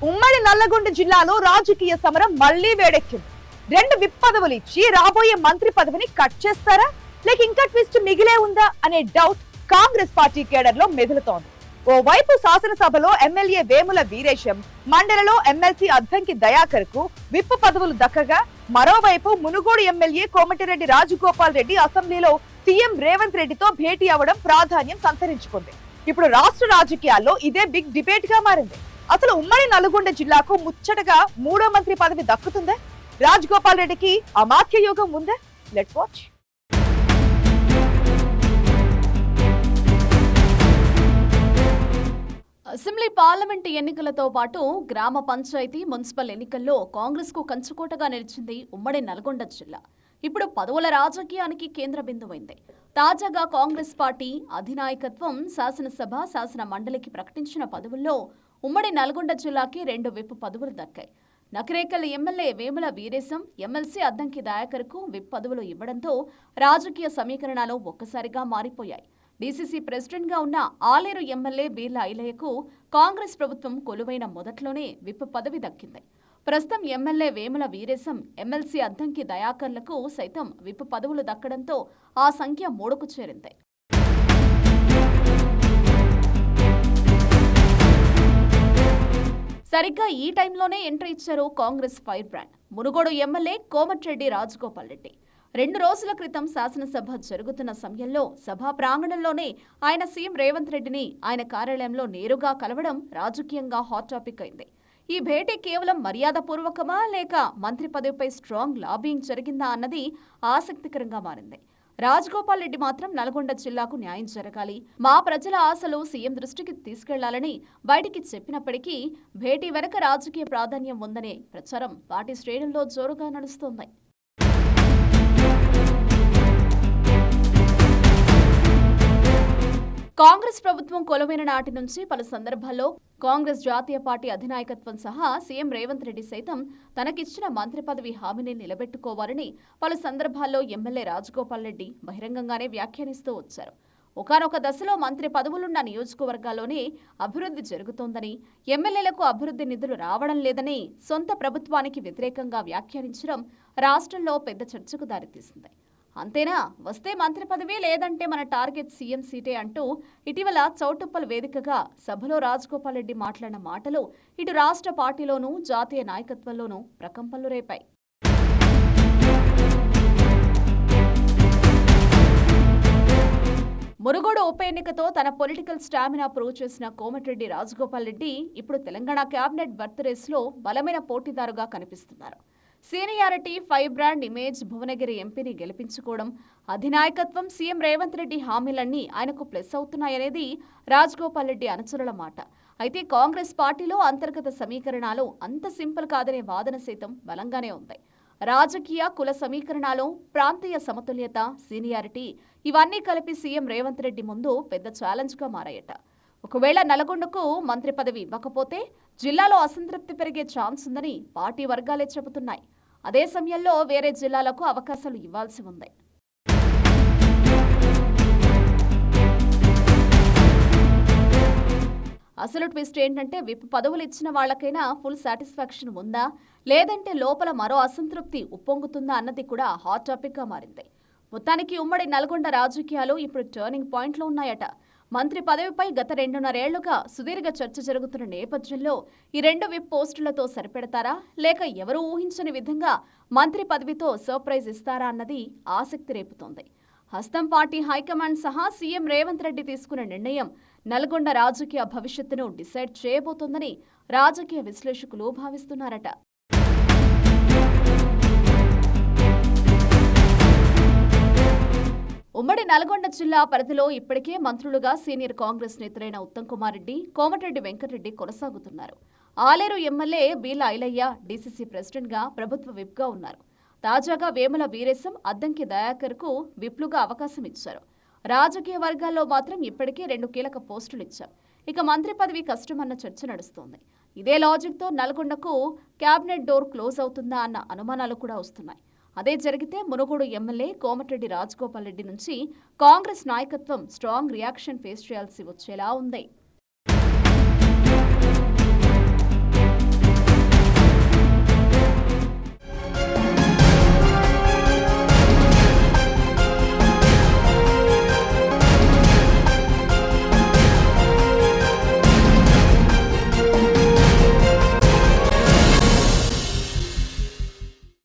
ఉమ్మడి నల్లగొండ జిల్లాలో రాజకీయ సమరం మళ్లీ వేడెక్కింది. 2 విప్ పదవులు ఇచ్చి రాబోయే మంత్రి పదవిని కట్ చేస్తారా లేక ఇంకా ట్విస్ట్ మిగిలే ఉందా అనే డౌట్ కాంగ్రెస్ పార్టీ కేడర్ లో మెదులుతోంది. ఓవైపు శాసనసభలో ఎమ్మెల్యే వేముల వీరేశం, మండలిలో ఎమ్మెల్సీ అద్దంకి దయాకర్ కు విప్ పదవులు దక్కగా, మరోవైపు మునుగోడు ఎమ్మెల్యే కోమటిరెడ్డి రాజగోపాల్ రెడ్డి అసెంబ్లీలో సీఎం రేవంత్ రెడ్డితో భేటీ అవ్వడం ప్రాధాన్యం సంతరించుకుంది. ఇప్పుడు రాష్ట్ర రాజకీయాల్లో ఇదే బిగ్ డిబేట్ గా మారింది. అసలు ఉమ్మడి నల్గొండ జిల్లాకు ముచ్చటగా 3వ మంత్రి పదవి దక్కుతుందా? రాజగోపాల్ రెడ్డికి అమాత్య యోగం ఉందా? Let's watch. అసెంబ్లీ పార్లమెంటు ఎన్నికలతో పాటు గ్రామ పంచాయతీ మున్సిపల్ ఎన్నికల్లో కాంగ్రెస్ కు కంచుకోటగా నిలిచింది ఉమ్మడి నల్గొండ జిల్లా. ఇప్పుడు పదవుల రాజకీయానికి కేంద్ర బిందువైంది. తాజాగా కాంగ్రెస్ పార్టీ అధినాయకత్వం శాసనసభ, శాసన మండలికి ప్రకటించిన పదవుల్లో ఉమ్మడి నల్గొండ జిల్లాకి 2 విప్ పదవులు దక్కాయి. నకిరేకల్ ఎమ్మెల్యే వేముల వీరేశం, ఎమ్మెల్సీ అద్దంకి దయాకర్ కు విప్ పదవులు ఇవ్వడంతో రాజకీయ సమీకరణాలు ఒక్కసారిగా మారిపోయాయి. డీసీసీ ప్రెసిడెంట్ గా ఉన్న ఆలేరు ఎమ్మెల్యే బీర్ల ఐలయ్యకు కాంగ్రెస్ ప్రభుత్వం కొలువైన మొదట్లోనే విప్ పదవి దక్కింది. ప్రస్తుతం ఎమ్మెల్యే వేముల వీరేశం, ఎమ్మెల్సీ అద్దంకి దయాకర్లకు సైతం విప్ పదవులు దక్కడంతో ఆ సంఖ్య 3కు చేరింది. సరిగ్గా ఈ టైంలోనే ఎంట్రీ ఇచ్చారు Congress fire brand Munugode MLA Komatireddy Rajagopal Reddy. 2 రోజుల క్రితం శాసనసభ జరుగుతున్న సమయంలో సభా ప్రాంగణంలోనే ఆయన సీఎం రేవంత్ రెడ్డిని ఆయన కార్యాలయంలో నేరుగా కలవడం రాజకీయంగా హాట్ టాపిక్ అయింది. ఈ భేటీ కేవలం మర్యాదపూర్వకమా లేక మంత్రి పదవిపై స్ట్రాంగ్ లాబింగ్ జరిగిందా అన్నది ఆసక్తికరంగా మారింది. రాజగోపాల్ రెడ్డి మాత్రం నల్గొండ జిల్లాకు న్యాయం జరగాలి, మా ప్రజల ఆశలు సీఎం దృష్టికి తీసుకెళ్లాలని బయటికి చెప్పినప్పటికీ భేటీ వెనక రాజకీయ ప్రాధాన్యం ఉందనే ప్రచారం పార్టీ శ్రేణుల్లో జోరుగా నడుస్తోంది. కాంగ్రెస్ ప్రభుత్వం కొలువైన నాటి నుంచి పలు సందర్భాల్లో కాంగ్రెస్ జాతీయ పార్టీ అధినాయకత్వం సహా సీఎం రేవంత్ రెడ్డి సైతం తనకిచ్చిన మంత్రి పదవి హామీని నిలబెట్టుకోవాలని పలు సందర్భాల్లో ఎమ్మెల్యే రాజగోపాల్ రెడ్డి బహిరంగంగానే వ్యాఖ్యానిస్తూ వచ్చారు. ఒకానొక దశలో మంత్రి పదవులున్న నియోజకవర్గాల్లోనే అభివృద్ధి జరుగుతోందని, ఎమ్మెల్యేలకు అభివృద్ధి నిధులు రావడం లేదని సొంత ప్రభుత్వానికి వ్యతిరేకంగా వ్యాఖ్యానించడం రాష్ట్రంలో పెద్ద చర్చకు దారితీసింది. అంతేనా, వస్తే మంత్రి పదవి, లేదంటే మన టార్గెట్ సీఎం సీటే అంటూ ఇటీవల చౌటుప్పల్ వేదికగా సభలో రాజగోపాల్ రెడ్డి మాట్లాడిన మాటలు ఇటు రాష్ట్ర పార్టీలోనూ జాతీయ నాయకత్వంలోనూ ప్రకంపనలు రేపాయి. మునుగోడు ఉప ఎన్నికతో తన పొలిటికల్ స్టామినా ప్రూవ్ చేసిన కోమటిరెడ్డి రాజగోపాల్ రెడ్డి ఇప్పుడు తెలంగాణ క్యాబినెట్ బర్త్ రేస్లో బలమైన పోటీదారుగా కనిపిస్తున్నారు. Seniority, five brand image, Bhuvanagiri ఎంపీని గెలిపించుకోవడం, అధినాయకత్వం, సీఎం రేవంత్ రెడ్డి హామీలన్నీ ఆయనకు ప్లస్ అవుతున్నాయనేది రాజగోపాల్ రెడ్డి అనుచరుల మాట. అయితే కాంగ్రెస్ పార్టీలో అంతర్గత సమీకరణాలు అంత సింపుల్ కాదనే వాదన సైతం బలంగానే ఉంది. రాజకీయ కుల సమీకరణాలు, ప్రాంతీయ సమతుల్యత, సీనియారిటీ ఇవన్నీ కలిపి సీఎం రేవంత్ రెడ్డి ముందు పెద్ద ఛాలెంజ్గా మారాయట. ఒకవేళ నల్గొండకు మంత్రి పదవి ఇవ్వకపోతే జిల్లాలో అసంతృప్తి పెరిగే ఛాన్స్ ఉందని పార్టీ వర్గాలే చెబుతున్నాయి. అదే సమయంలో వేరే జిల్లాలకు అవకాశాలు ఇవ్వాల్సి ఉంది. అసలు ట్విస్ట్ ఏంటంటే విప్ పదవులు ఇచ్చిన వాళ్లకైనా ఫుల్ సాటిస్ఫాక్షన్ ఉందా, లేదంటే లోపల మరో అసంతృప్తి ఉప్పొంగుతుందా అన్నది కూడా హాట్ టాపిక్ గా మారింది. మొత్తానికి ఉమ్మడి నల్గొండ రాజకీయాలు ఇప్పుడు టర్నింగ్ పాయింట్లో ఉన్నాయట. మంత్రి పదవిపై గత 2.5 ఏళ్లుగా సుదీర్ఘ చర్చ జరుగుతున్న నేపథ్యంలో ఈ 2 విప్ పోస్టులతో సరిపెడతారా లేక ఎవరూ ఊహించని విధంగా మంత్రి పదవితో సర్ప్రైజ్ ఇస్తారా అన్నది ఆసక్తి రేపుతోంది. హస్తం పార్టీ హైకమాండ్ సహా సీఎం రేవంత్ రెడ్డి తీసుకున్న నిర్ణయం నల్గొండ రాజకీయ భవిష్యత్తును డిసైడ్ చేయబోతోందని రాజకీయ విశ్లేషకులు భావిస్తున్నారట. ఉమ్మడి నల్గొండ జిల్లా పరిధిలో ఇప్పటికే మంత్రులుగా సీనియర్ కాంగ్రెస్ నేతలైన ఉత్తమ్ కుమార్ రెడ్డి, కోమటిరెడ్డి వెంకటరెడ్డి కొనసాగుతున్నారు. ఆలేరు ఎమ్మెల్యే బీర్ల ఐలయ్య డీసీసీ ప్రెసిడెంట్గా, ప్రభుత్వ విప్గా ఉన్నారు. తాజాగా వేముల వీరేశం, అద్దంకి దయాకర్ కు విప్లుగా అవకాశం ఇచ్చారు. రాజకీయ వర్గాల్లో మాత్రం ఇప్పటికే 2 కీలక పోస్టులు ఇచ్చారు. ఇక మంత్రి పదవి కష్టమన్న చర్చ నడుస్తోంది. ఇదే లాజిక్తో నల్గొండకు క్యాబినెట్ డోర్ క్లోజ్ అవుతుందా అన్న అనుమానాలు కూడా వస్తున్నాయి. అదే జరిగితే మునుగోడు ఎమ్మెల్యే కోమటిరెడ్డి రాజగోపాల్ రెడ్డి నుంచి కాంగ్రెస్ నాయకత్వం స్ట్రాంగ్ రియాక్షన్ ఫేస్ చేయాల్సి వచ్చేలా ఉంది.